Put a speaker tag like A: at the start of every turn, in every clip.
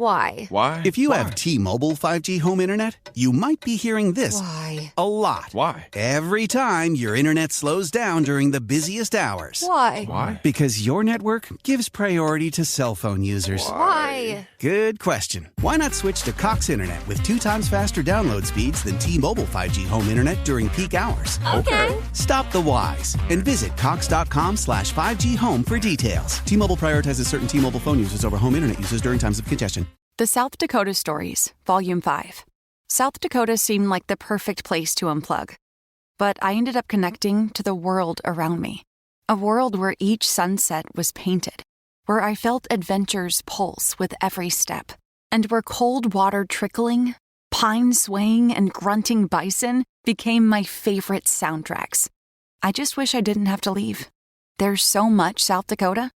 A: Why?
B: Why?
C: If you have T-Mobile 5G home internet, you might be hearing this
A: Why?
C: a lot.
B: Why?
C: Every time your internet slows down during the busiest hours.
A: Why?
B: Why?
C: Because your network gives priority to cell phone users.
A: Why?
C: Good question. Why not switch to Cox Internet with 2 times faster download speeds than T-Mobile 5G home internet during peak hours?
A: Okay.
C: Stop the whys and visit cox.com/5G home for details. T-Mobile prioritizes certain T-Mobile phone users over home internet users during times of congestion.
D: The South Dakota Stories, Volume 5. South Dakota seemed like the perfect place to unplug. But I ended up connecting to the world around me. A world where each sunset was painted, where I felt adventure's pulse with every step, and where cold water trickling, pine swaying, and grunting bison became my favorite soundtracks. I just wish I didn't have to leave. There's so much South Dakota,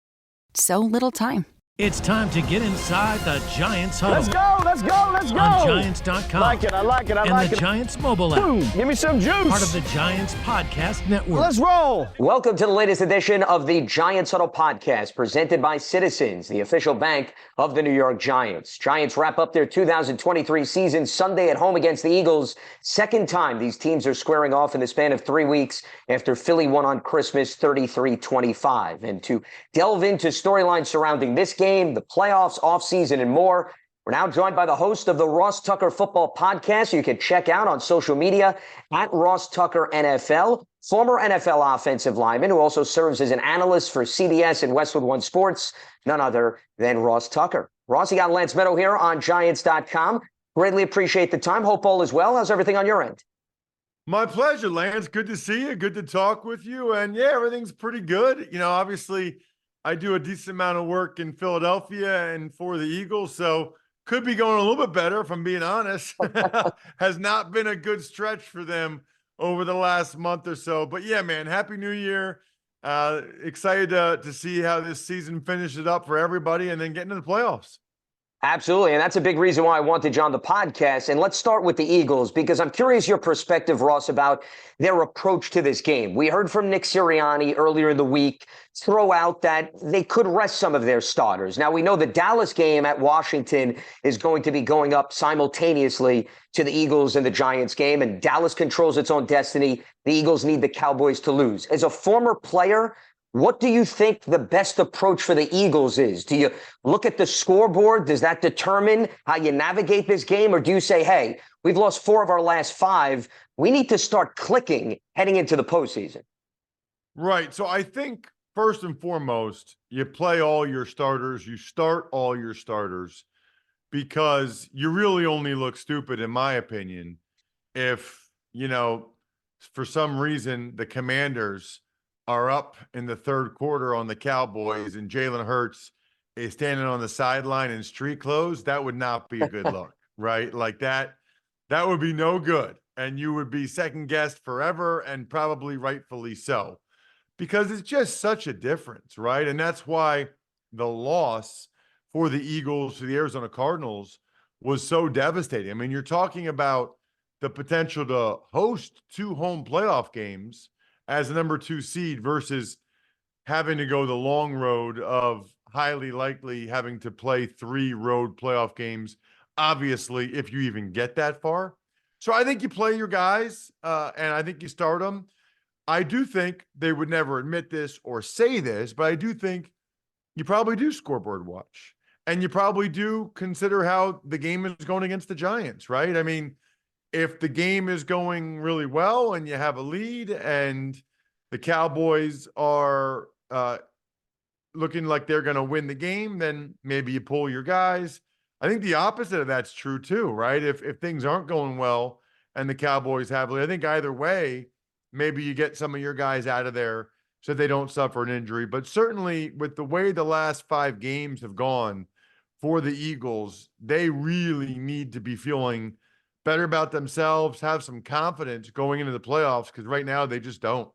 D: so little time.
E: It's time to get inside the Giants Huddle.
F: Let's go, let's go, let's go.
E: On Giants.com.
F: I like it, I like it.
E: And the Giants mobile app.
F: Boom, give me some juice.
E: Part of the Giants Podcast Network.
F: Let's roll.
G: Welcome to the latest edition of the Giants Huddle Podcast, presented by Citizens, the official bank of the New York Giants. Giants wrap up their 2023 season Sunday at home against the Eagles. Second time these teams are squaring off in the span of 3 weeks after Philly won on Christmas 33-25. And to delve into storylines surrounding this game, the playoffs, offseason, and more, we're now joined by the host of the Ross Tucker Football Podcast. You can check out on social media at Ross Tucker NFL, former NFL offensive lineman who also serves as an analyst for CBS and Westwood One Sports, none other than Ross Tucker. Ross, you got Lance Meadow here on Giants.com. Greatly appreciate the time. Hope all is well. How's everything on your end?
H: My pleasure, Lance. Good to see you. Good to talk with you. And yeah, everything's pretty good. You know, obviously, I do a decent amount of work in Philadelphia and for the Eagles, so could be going a little bit better, if I'm being honest. Has not been a good stretch for them over the last month or so. But yeah, man, Happy New Year. Excited to see how this season finishes up for everybody and then get into the playoffs.
G: Absolutely, and that's a big reason why I wanted you on the podcast. And let's start with the Eagles, because I'm curious your perspective, Ross, about their approach to this game. We heard from Nick Sirianni earlier in the week throw out that they could rest some of their starters. Now, we know the Dallas game at Washington is going to be going up simultaneously to the Eagles and the Giants game, and Dallas controls its own destiny. The Eagles need the Cowboys to lose. As a former player, what do you think the best approach for the Eagles is? Do you look at the scoreboard? Does that determine how you navigate this game? Or do you say, hey, we've lost 4 of our last 5. We need to start clicking heading into the postseason?
H: Right. So I think first and foremost, you play all your starters. You start all your starters because you really only look stupid, in my opinion, if, you know, for some reason the Commanders are up in the third quarter on the Cowboys and Jalen Hurts is standing on the sideline in street clothes. That would not be a good look, right? Like that would be no good. And you would be second guessed forever, and probably rightfully so, because it's just such a difference, right? And that's why the loss for the Eagles to the Arizona Cardinals was so devastating. I mean, you're talking about the potential to host 2 home playoff games as a number 2 seed versus having to go the long road of highly likely having to play 3 road playoff games, obviously, if you even get that far. So I think you play your guys, and I think you start them. I do think they would never admit this or say this, but I do think you probably do scoreboard watch, and you probably do consider how the game is going against the Giants, right? I mean, if the game is going really well and you have a lead and the Cowboys are looking like they're going to win the game, then maybe you pull your guys. I think the opposite of that's true too, right? If things aren't going well and the Cowboys have a lead, I think either way, maybe you get some of your guys out of there so they don't suffer an injury. But certainly with the way the last 5 games have gone for the Eagles, they really need to be feeling better about themselves, have some confidence going into the playoffs, because right now they just don't.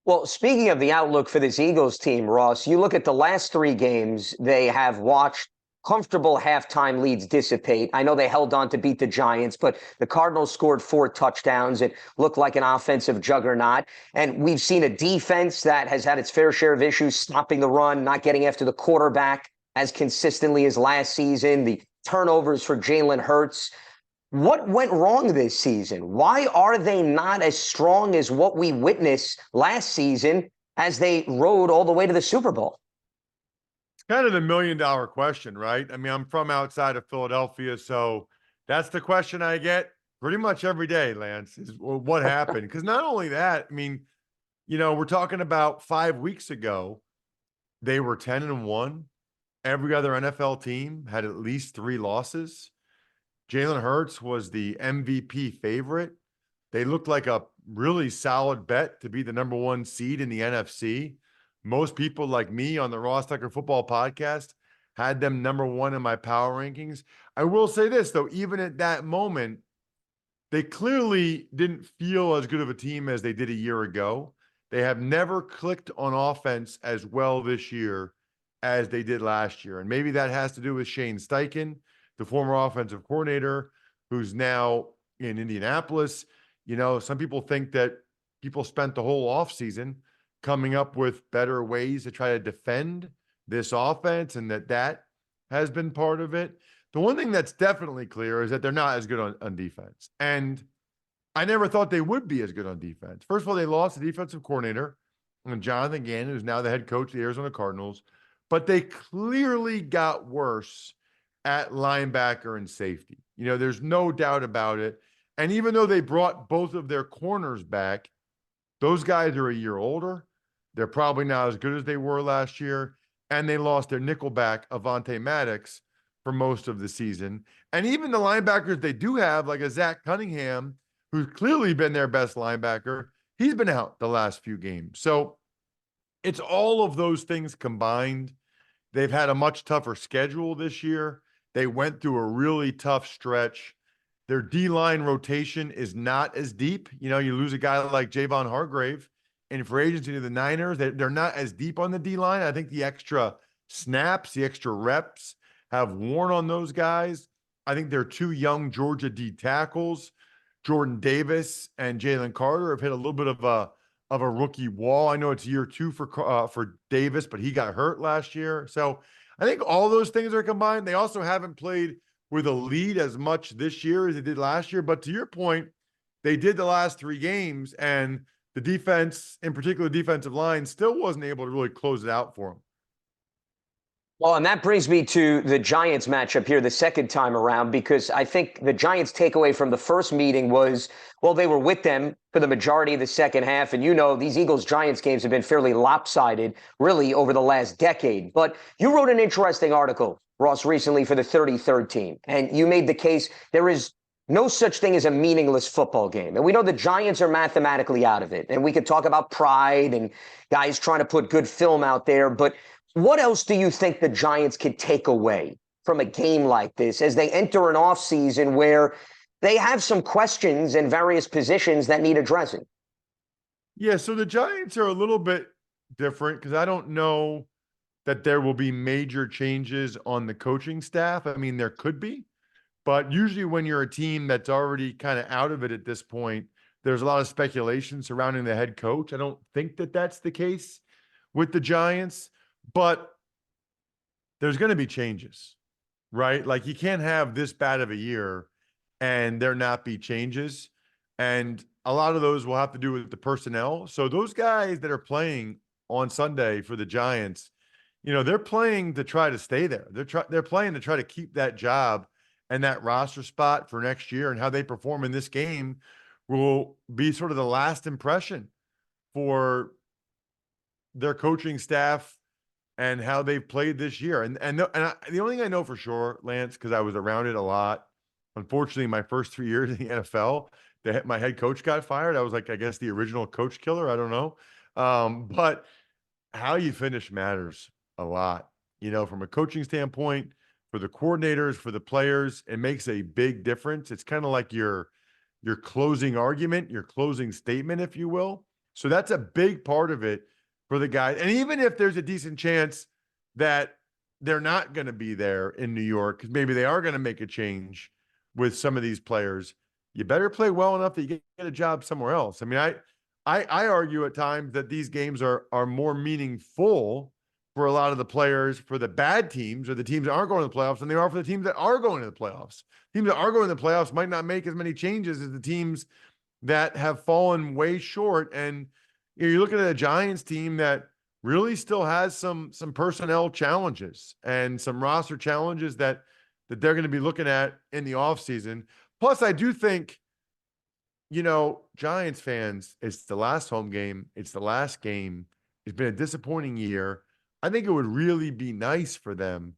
G: Well, speaking of the outlook for this Eagles team, Ross, you look at the last 3 games, they have watched comfortable halftime leads dissipate. I know they held on to beat the Giants, but the Cardinals scored 4 touchdowns. It looked like an offensive juggernaut. And we've seen a defense that has had its fair share of issues stopping the run, not getting after the quarterback as consistently as last season. The turnovers for Jalen Hurts. What went wrong this season? Why are they not as strong as what we witnessed last season as they rode all the way to the Super Bowl?
H: It's kind of the $1,000,000 question, right? I mean, I'm from outside of Philadelphia, so that's the question I get pretty much every day, Lance, is what happened? Because not only that, I mean, we're talking about 5 weeks ago, they were 10-1. Every other NFL team had at least 3 losses. Jalen Hurts was the MVP favorite. They looked like a really solid bet to be the number 1 seed in the NFC. Most people like me on the Ross Tucker Football Podcast had them number 1 in my power rankings. I will say this, though, even at that moment, they clearly didn't feel as good of a team as they did a year ago. They have never clicked on offense as well this year as they did last year. And maybe that has to do with Shane Steichen, the former offensive coordinator, who's now in Indianapolis. Some people think that people spent the whole offseason coming up with better ways to try to defend this offense, and that has been part of it. The one thing that's definitely clear is that they're not as good on defense. And I never thought they would be as good on defense. First of all, they lost the defensive coordinator, and Jonathan Gannon, who's now the head coach of the Arizona Cardinals. But they clearly got worse at linebacker and safety. There's no doubt about it. And even though they brought both of their corners back, those guys are a year older. They're probably not as good as they were last year. And they lost their nickelback, Avonte Maddox, for most of the season. And even the linebackers they do have, like a Zach Cunningham, who's clearly been their best linebacker, he's been out the last few games. So it's all of those things combined. They've had a much tougher schedule this year. They went through a really tough stretch. Their D-line rotation is not as deep. You lose a guy like Javon Hargrave in free agency to the Niners. They're not as deep on the D-line. I think the extra snaps, the extra reps have worn on those guys. I think their 2 young Georgia D tackles, Jordan Davis and Jalen Carter, have hit a little bit of a rookie wall. I know it's year 2 for Davis, but he got hurt last year. So I think all those things are combined. They also haven't played with a lead as much this year as they did last year. But to your point, they did the last 3 games, and the defense, in particular defensive line, still wasn't able to really close it out for them.
G: Well, and that brings me to the Giants matchup here the second time around, because I think the Giants' takeaway from the first meeting was, well, they were with them for the majority of the second half. And these Eagles-Giants games have been fairly lopsided, really, over the last decade. But you wrote an interesting article, Ross, recently for the 33rd team. And you made the case there is no such thing as a meaningless football game. And we know the Giants are mathematically out of it. And we could talk about pride and guys trying to put good film out there. But what else do you think the Giants could take away from a game like this as they enter an offseason where they have some questions in various positions that need addressing?
H: Yeah, so the Giants are a little bit different because I don't know that there will be major changes on the coaching staff. I mean, there could be, but usually when you're a team that's already kind of out of it at this point, there's a lot of speculation surrounding the head coach. I don't think that that's the case with the Giants. But there's going to be changes, right? Like, you can't have this bad of a year and there not be changes. And a lot of those will have to do with the personnel. So those guys that are playing on Sunday for the Giants, they're playing to try to stay there. They're playing to try to keep that job and that roster spot for next year. And how they perform in this game will be sort of the last impression for their coaching staff and how they've played this year. The only thing I know for sure, Lance, because I was around it a lot, unfortunately, my first 3 years in the NFL, my head coach got fired. I was like, I guess, the original coach killer. I don't know. But how you finish matters a lot, from a coaching standpoint, for the coordinators, for the players. It makes a big difference. It's kind of like your closing argument, your closing statement, if you will. So that's a big part of it for the guys. And even if there's a decent chance that they're not going to be there in New York, because maybe they are going to make a change with some of these players, you better play well enough that you get a job somewhere else. I mean, I argue at times that these games are more meaningful for a lot of the players for the bad teams or the teams that aren't going to the playoffs than they are for the teams that are going to the playoffs. Teams that are going to the playoffs might not make as many changes as the teams that have fallen way short. And you're looking at a Giants team that really still has some personnel challenges and some roster challenges that they're going to be looking at in the offseason. Plus, I do think, Giants fans, it's the last home game. It's the last game. It's been a disappointing year. I think it would really be nice for them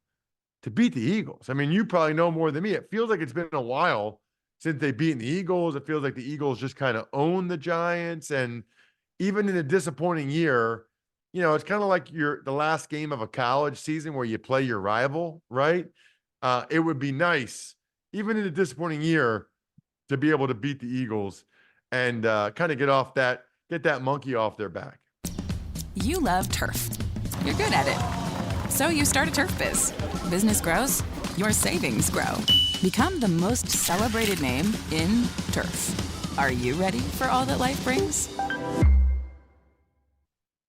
H: to beat the Eagles. I mean, you probably know more than me. It feels like it's been a while since they've beaten the Eagles. It feels like the Eagles just kind of own the Giants. And even in a disappointing year, it's kind of like the last game of a college season where you play your rival, right? It would be nice, even in a disappointing year, to be able to beat the Eagles and kind of get that monkey off their back.
A: You love turf. You're good at it. So you start a turf biz. Business grows, your savings grow. Become the most celebrated name in turf. Are you ready for all that life brings?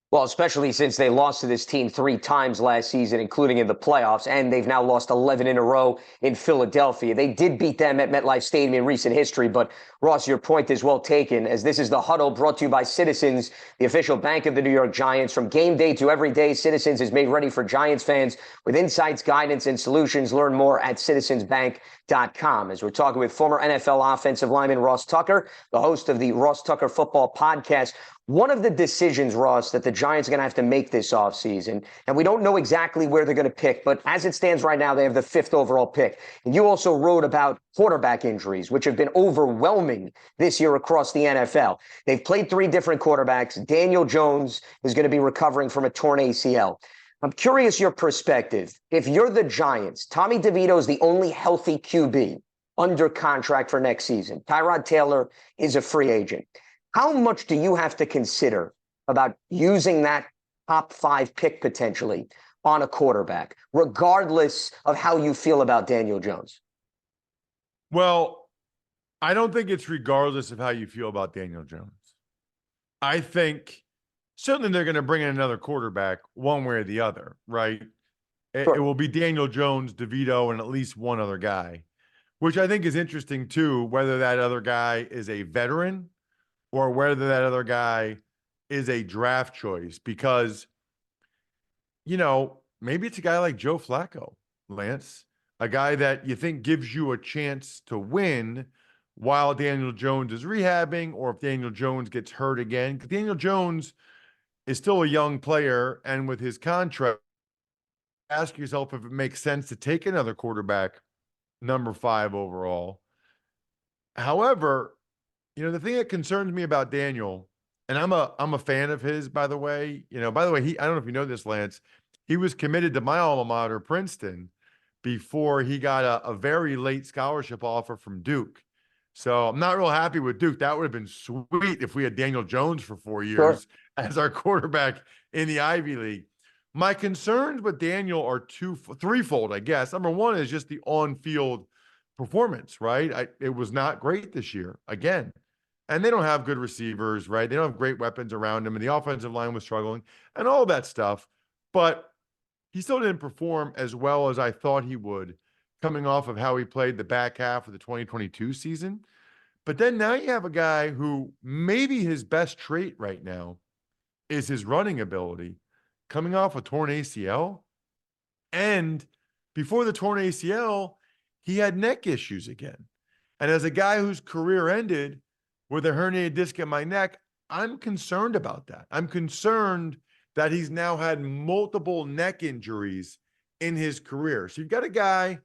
G: Well, especially since they lost to this team 3 times last season, including in the playoffs, and they've now lost 11 in a row in Philadelphia. They did beat them at MetLife Stadium in recent history, but Ross, your point is well taken, as this is the Huddle brought to you by Citizens, the official bank of the New York Giants. From game day to every day, Citizens is made ready for Giants fans with insights, guidance, and solutions. Learn more at citizensbank.com. As we're talking with former NFL offensive lineman Ross Tucker, the host of the Ross Tucker Football Podcast. One of the decisions, Ross, that the Giants are going to have to make this offseason, and we don't know exactly where they're going to pick, but as it stands right now, they have the 5th overall pick. And you also wrote about quarterback injuries, which have been overwhelming this year across the NFL. They've played 3 different quarterbacks. Daniel Jones is going to be recovering from a torn ACL. I'm curious your perspective. If you're the Giants, Tommy DeVito is the only healthy QB under contract for next season. Tyrod Taylor is a free agent. How much do you have to consider about using that top 5 pick potentially on a quarterback, regardless of how you feel about Daniel Jones?
H: Well, I don't think it's regardless of how you feel about Daniel Jones. I think certainly they're going to bring in another quarterback one way or the other, right? Sure. It will be Daniel Jones, DeVito, and at least one other guy, which I think is interesting too, whether that other guy is a veteran or whether that other guy is a draft choice, because, maybe it's a guy like Joe Flacco, Lance, a guy that you think gives you a chance to win while Daniel Jones is rehabbing, or if Daniel Jones gets hurt again. Because Daniel Jones is still a young player, and with his contract, ask yourself if it makes sense to take another quarterback, number 5 overall. However, the thing that concerns me about Daniel, and I'm a fan of his, by the way, I don't know if you know this, Lance, he was committed to my alma mater, Princeton, before he got a very late scholarship offer from Duke. So I'm not real happy with Duke. That would have been sweet if we had Daniel Jones for 4 years as our quarterback in the Ivy League. My concerns with Daniel are threefold, I guess. Number one is just the on-field performance, right? It was not great this year, again. And they don't have good receivers, right? They don't have great weapons around them, and the offensive line was struggling and all that stuff. But he still didn't perform as well as I thought he would, coming off of how he played the back half of the 2022 season. But then now you have a guy who maybe his best trait right now is his running ability, coming off a torn ACL. And before the torn ACL, he had neck issues again. And as a guy whose career ended with a herniated disc in my neck, I'm concerned about that. I'm concerned that he's now had multiple neck injuries in his career. So you've got a guy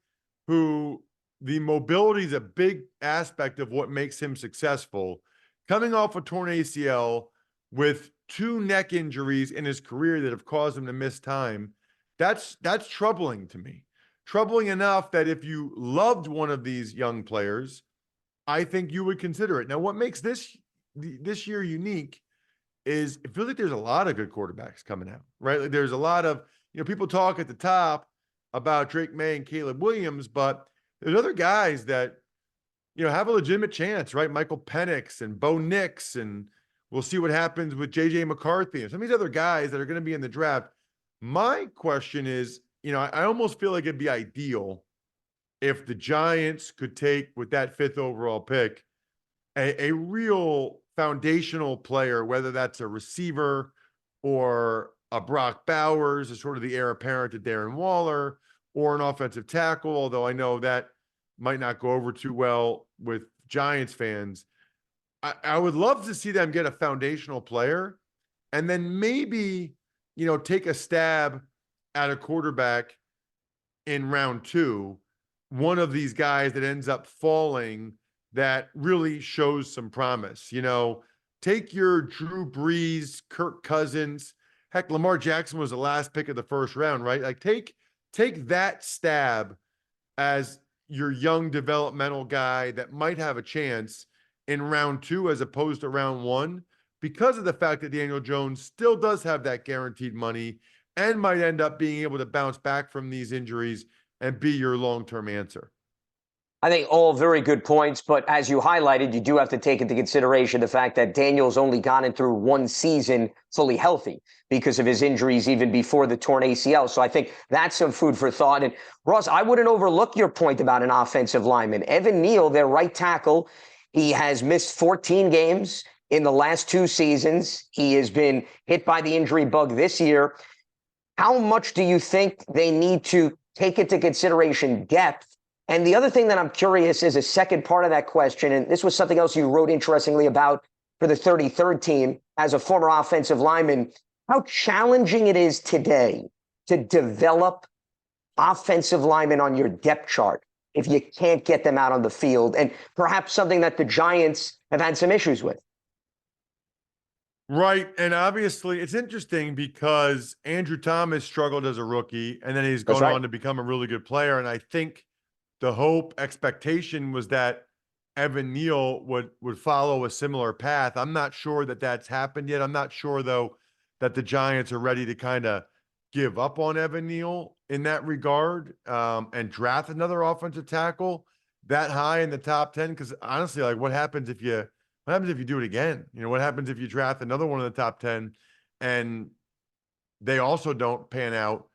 H: who the mobility is a big aspect of what makes him successful, coming off a torn ACL with 2 neck injuries in his career that have caused him to miss time. That's troubling to me. Troubling enough that if you loved one of these young players, I think you would consider it. Now, what makes this year unique is it feels like there's a lot of good quarterbacks coming out, right? Like there's a lot of, people talk at the top about Drake May and Caleb Williams, but there's other guys that, have a legitimate chance, right? Michael Penix and Bo Nix, and we'll see what happens with JJ McCarthy and some of these other guys that are going to be in the draft. My question is, I almost feel like it'd be ideal if the Giants could take, with that 5th overall pick, a real foundational player, whether that's a receiver or a Brock Bowers, is sort of the heir apparent to Darren Waller, or an offensive tackle, although I know that might not go over too well with Giants fans. I would love to see them get a foundational player and then maybe, take a stab at a quarterback in round 2, one of these guys that ends up falling that really shows some promise. Take your Drew Brees, Kirk Cousins. Heck, Lamar Jackson was the last pick of the first round, right? Like take that stab as your young developmental guy that might have a chance in round 2 as opposed to round 1, because of the fact that Daniel Jones still does have that guaranteed money and might end up being able to bounce back from these injuries and be your long-term answer.
G: I think all very good points, but as you highlighted, you do have to take into consideration the fact that Daniel's only gotten through one season fully healthy because of his injuries even before the torn ACL. So I think that's some food for thought. And Ross, I wouldn't overlook your point about an offensive lineman. Evan Neal, their right tackle, he has missed 14 games in the last 2 seasons. He has been hit by the injury bug this year. How much do you think they need to take into consideration depth? And the other thing that I'm curious is a second part of that question, and this was something else you wrote interestingly about for the 33rd team as a former offensive lineman, how challenging it is today to develop offensive linemen on your depth chart if you can't get them out on the field, and perhaps something that the Giants have had some issues with.
H: Right. And obviously it's interesting because Andrew Thomas struggled as a rookie and then he's gone on to become a really good player. And I think the hope, expectation was that Evan Neal would follow a similar path. I'm not sure that that's happened yet. I'm not sure, though, that the Giants are ready to kind of give up on Evan Neal in that regard and draft another offensive tackle that high in the top 10. Because honestly, like what happens if you do it again? What happens if you draft another one in the top 10 and they also don't pan out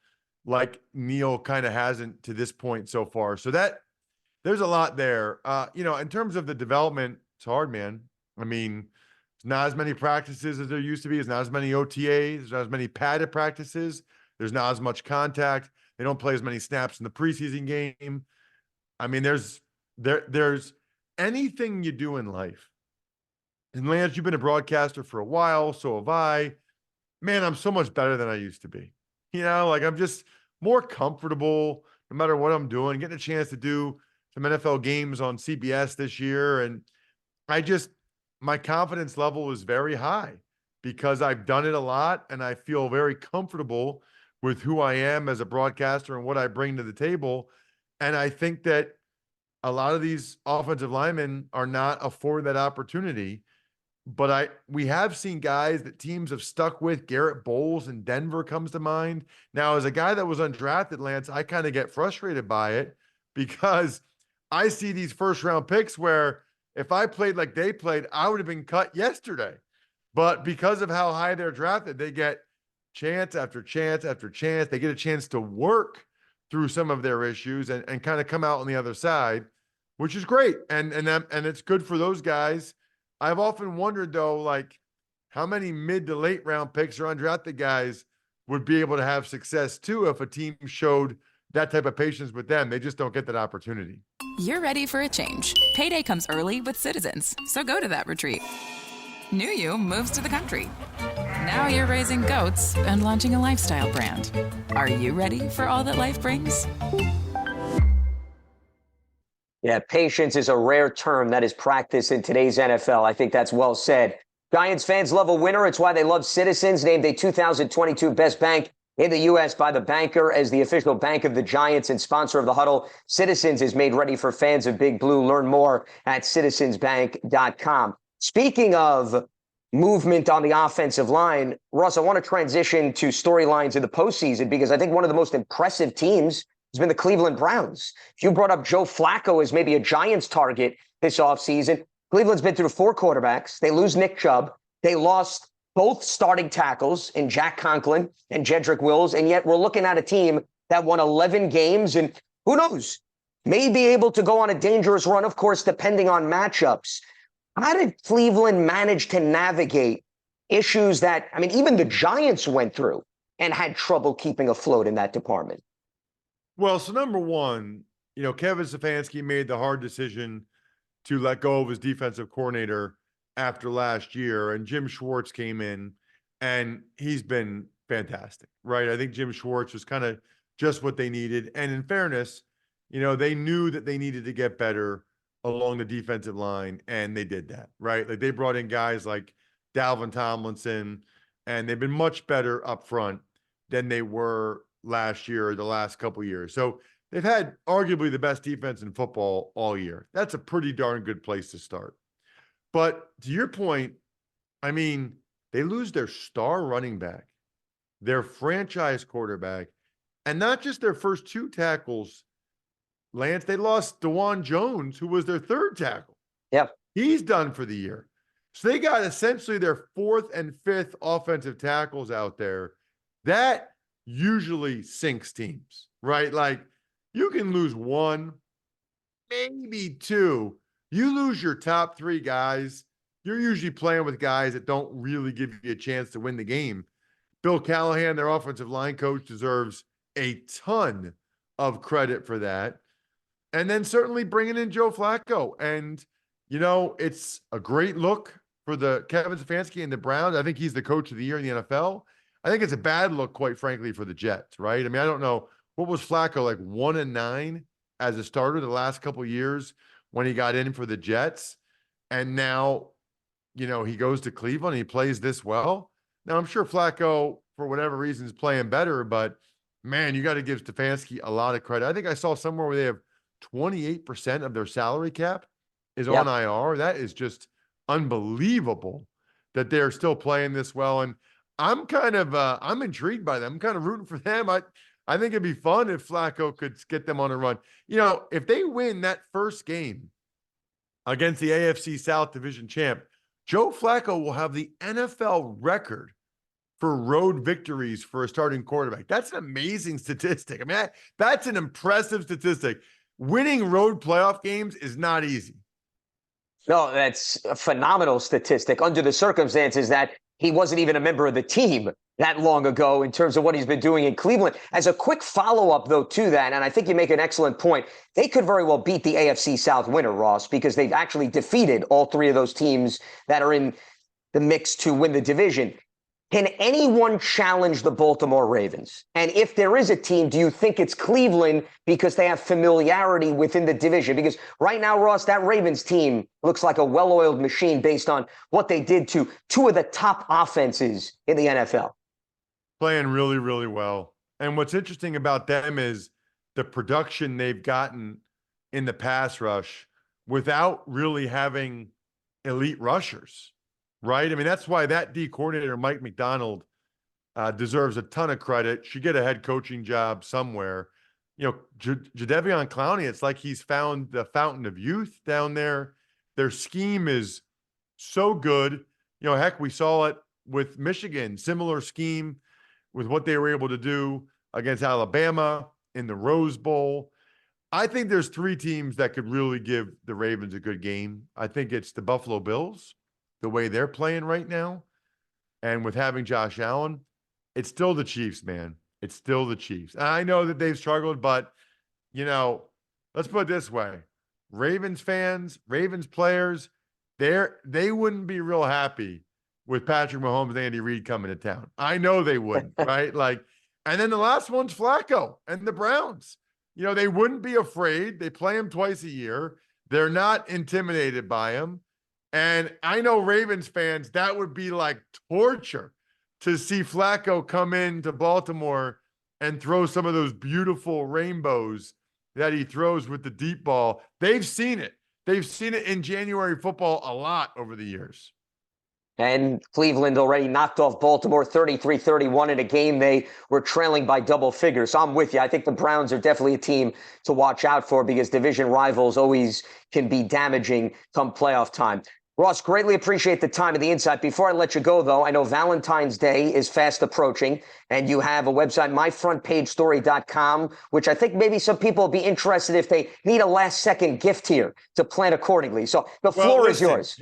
H: like Neal kind of hasn't to this point so far? So that there's a lot there. In terms of the development, it's hard, man. I mean, there's not as many practices as there used to be. There's not as many OTAs. There's not as many padded practices. There's not as much contact. They don't play as many snaps in the preseason game. I mean, there's anything you do in life. And Lance, you've been a broadcaster for a while, so have I. Man, I'm so much better than I used to be. I'm just more comfortable no matter what I'm doing, getting a chance to do some NFL games on CBS this year. And my confidence level is very high because I've done it a lot and I feel very comfortable with who I am as a broadcaster and what I bring to the table. And I think that a lot of these offensive linemen are not afforded that opportunity. But we have seen guys that teams have stuck with. Garrett Bowles in Denver comes to mind. Now, as a guy that was undrafted, Lance, I kind of get frustrated by it because I see these first-round picks where if I played like they played, I would have been cut yesterday. But because of how high they're drafted, they get chance after chance after chance. They get a chance to work through some of their issues and kind of come out on the other side, which is great. And it's good for those guys. I've often wondered, though, like how many mid to late round picks or undrafted guys would be able to have success, too, if a team showed that type of patience with them. They just don't get that opportunity.
A: You're ready for a change. Payday comes early with Citizens, so go to that retreat. New You moves to the country. Now you're raising goats and launching a lifestyle brand. Are you ready for all that life brings?
G: Yeah, patience is a rare term that is practiced in today's NFL. I think that's well said. Giants fans love a winner. It's why they love Citizens, named a 2022 Best Bank in the U.S. by The Banker as the official bank of the Giants and sponsor of the Huddle. Citizens is made ready for fans of Big Blue. Learn more at citizensbank.com. Speaking of movement on the offensive line, Russ, I want to transition to storylines in the postseason because I think one of the most impressive teams has been the Cleveland Browns. You brought up Joe Flacco as maybe a Giants target this offseason. Cleveland's been through 4 quarterbacks. They lose Nick Chubb. They lost both starting tackles in Jack Conklin and Jedrick Wills, and yet we're looking at a team that won 11 games, and who knows, may be able to go on a dangerous run, of course, depending on matchups. How did Cleveland manage to navigate issues that, I mean, even the Giants went through and had trouble keeping afloat in that department?
H: Well, so number one, Kevin Stefanski made the hard decision to let go of his defensive coordinator after last year, and Jim Schwartz came in, and he's been fantastic, right? I think Jim Schwartz was kind of just what they needed. And in fairness, they knew that they needed to get better along the defensive line, and they did that, right? Like they brought in guys like Dalvin Tomlinson, and they've been much better up front than they were last year or the last couple of years. So they've had arguably the best defense in football all year. That's a pretty darn good place to start. But to your point, I mean, they lose their star running back, their franchise quarterback, and not just their first two tackles, Lance, they lost DeJuan Jones, who was their third tackle.
G: Yep.
H: He's done for the year. So they got essentially their fourth and fifth offensive tackles out there. That usually sinks teams, right? Like you can lose one, maybe two. You lose your top three guys, you're usually playing with guys that don't really give you a chance to win the game. Bill Callahan, their offensive line coach, deserves a ton of credit for that. And then certainly bringing in Joe Flacco. And, it's a great look for the Kevin Stefanski and the Browns. I think he's the coach of the year in the NFL. I think it's a bad look, quite frankly, for the Jets, right? I mean, I don't know. What was Flacco, like 1-9 as a starter the last couple of years when he got in for the Jets? And now, he goes to Cleveland and he plays this well. Now, I'm sure Flacco, for whatever reason, is playing better, but man, you got to give Stefanski a lot of credit. I think I saw somewhere where they have 28% of their salary cap is on IR. That is just unbelievable that they're still playing this well. And I'm kind of I'm intrigued by them. I'm kind of rooting for them. I think it'd be fun if Flacco could get them on a run. If they win that first game against the AFC South Division champ, Joe Flacco will have the NFL record for road victories for a starting quarterback. That's an amazing statistic. I mean, that's an impressive statistic. Winning road playoff games is not easy.
G: No, that's a phenomenal statistic under the circumstances that he wasn't even a member of the team that long ago in terms of what he's been doing in Cleveland. As a quick follow-up, though, to that, and I think you make an excellent point, they could very well beat the AFC South winner, Ross, because they've actually defeated all three of those teams that are in the mix to win the division. Can anyone challenge the Baltimore Ravens? And if there is a team, do you think it's Cleveland because they have familiarity within the division? Because right now, Ross, that Ravens team looks like a well-oiled machine based on what they did to two of the top offenses in the NFL.
H: Playing really, really well. And what's interesting about them is the production they've gotten in the pass rush without really having elite rushers. Right? I mean, that's why that D coordinator, Mike McDonald, deserves a ton of credit. Should get a head coaching job somewhere. Jadeveon Clowney, it's like he's found the fountain of youth down there. Their scheme is so good. Heck, we saw it with Michigan, similar scheme with what they were able to do against Alabama in the Rose Bowl. I think there's three teams that could really give the Ravens a good game. I think it's the Buffalo Bills, the way they're playing right now. And with having Josh Allen, it's still the Chiefs, man. It's still the Chiefs. And I know that they've struggled, but, let's put it this way. Ravens fans, Ravens players, they wouldn't be real happy with Patrick Mahomes and Andy Reid coming to town. I know they wouldn't, right? And then the last one's Flacco and the Browns. They wouldn't be afraid. They play him twice a year. They're not intimidated by him. And I know Ravens fans, that would be like torture to see Flacco come into Baltimore and throw some of those beautiful rainbows that he throws with the deep ball. They've seen it. They've seen it in January football a lot over the years.
G: And Cleveland already knocked off Baltimore 33-31 in a game they were trailing by double figures. So I'm with you. I think the Browns are definitely a team to watch out for because division rivals always can be damaging come playoff time. Ross, greatly appreciate the time and the insight. Before I let you go, though, I know Valentine's Day is fast approaching, and you have a website, myfrontpagestory.com, which I think maybe some people will be interested if they need a last-second gift here to plan accordingly. So the floor is yours.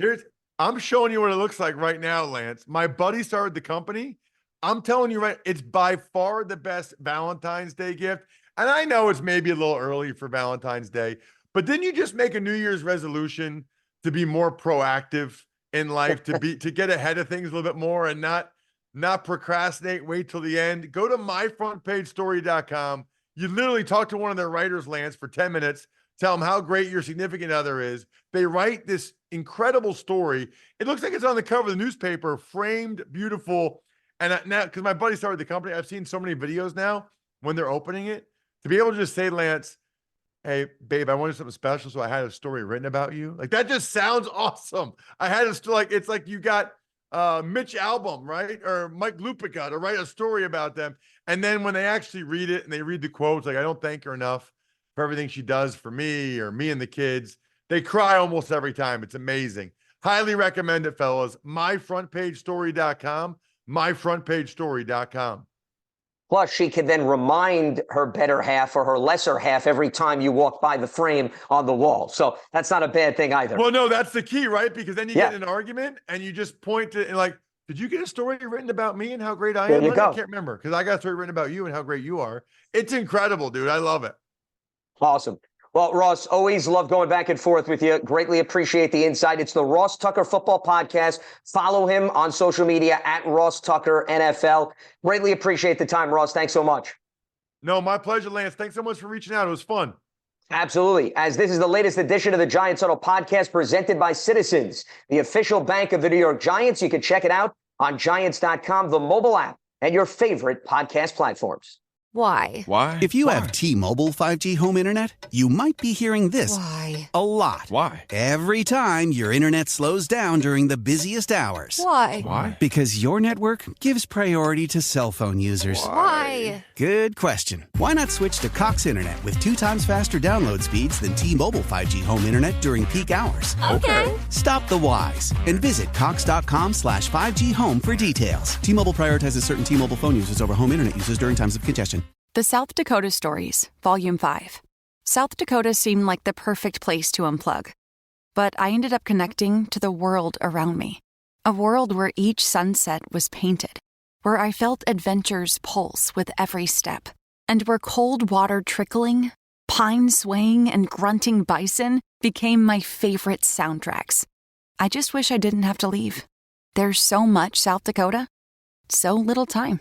H: I'm showing you what it looks like right now, Lance. My buddy started the company. I'm telling you, right, it's by far the best Valentine's Day gift. And I know it's maybe a little early for Valentine's Day, but didn't you just make a New Year's resolution to be more proactive in life, to get ahead of things a little bit more and not procrastinate, wait till the end? Go to myfrontpagestory.com. You literally talk to one of their writers, Lance, for 10 minutes, tell them how great your significant other is. They write this incredible story. It looks like it's on the cover of the newspaper, framed, beautiful. And now, because my buddy started the company, I've seen so many videos now when they're opening it, to be able to just say, Lance, hey, babe, I wanted something special, so I had a story written about you. Like, that just sounds awesome. I had it's like you got Mitch Albom, right? Or Mike Lupica to write a story about them. And then when they actually read it and they read the quotes, like, I don't thank her enough for everything she does for me or me and the kids, they cry almost every time. It's amazing. Highly recommend it, fellas. Myfrontpagestory.com, myfrontpagestory.com.
G: Plus, she can then remind her better half or her lesser half every time you walk by the frame on the wall. So that's not a bad thing either.
H: Well, no, that's the key, right? Because then you get in an argument and you just point to, and like, did you get a story written about me and how great I am?
G: There you go.
H: I can't remember because I got a story written about you and how great you are. It's incredible, dude. I love it.
G: Awesome. Well, Ross, always love going back and forth with you. Greatly appreciate the insight. It's the Ross Tucker Football Podcast. Follow him on social media at Ross Tucker NFL. Greatly appreciate the time, Ross. Thanks so much.
H: No, my pleasure, Lance. Thanks so much for reaching out. It was fun.
G: Absolutely. As this is the latest edition of the Giants Huddle Podcast presented by Citizens, the official bank of the New York Giants. You can check it out on Giants.com, the mobile app, and your favorite podcast platforms.
B: Why?
E: Why?
C: If you have T-Mobile 5G home internet, you might be hearing this
B: Why?
C: a lot.
E: Why?
C: Every time your internet slows down during the busiest hours.
B: Why?
E: Why?
C: Because your network gives priority to cell phone users.
B: Why?
C: Good question. Why not switch to Cox Internet with 2 times faster download speeds than T-Mobile 5G home internet during peak hours?
B: Okay.
C: Stop the whys and visit cox.com/5G home for details. T-Mobile prioritizes certain T-Mobile phone users over home internet users during times of congestion.
D: The South Dakota Stories, Volume 5. South Dakota seemed like the perfect place to unplug. But I ended up connecting to the world around me. A world where each sunset was painted, where I felt adventure's pulse with every step, and where cold water trickling, pine swaying, and grunting bison became my favorite soundtracks. I just wish I didn't have to leave. There's so much South Dakota, so little time.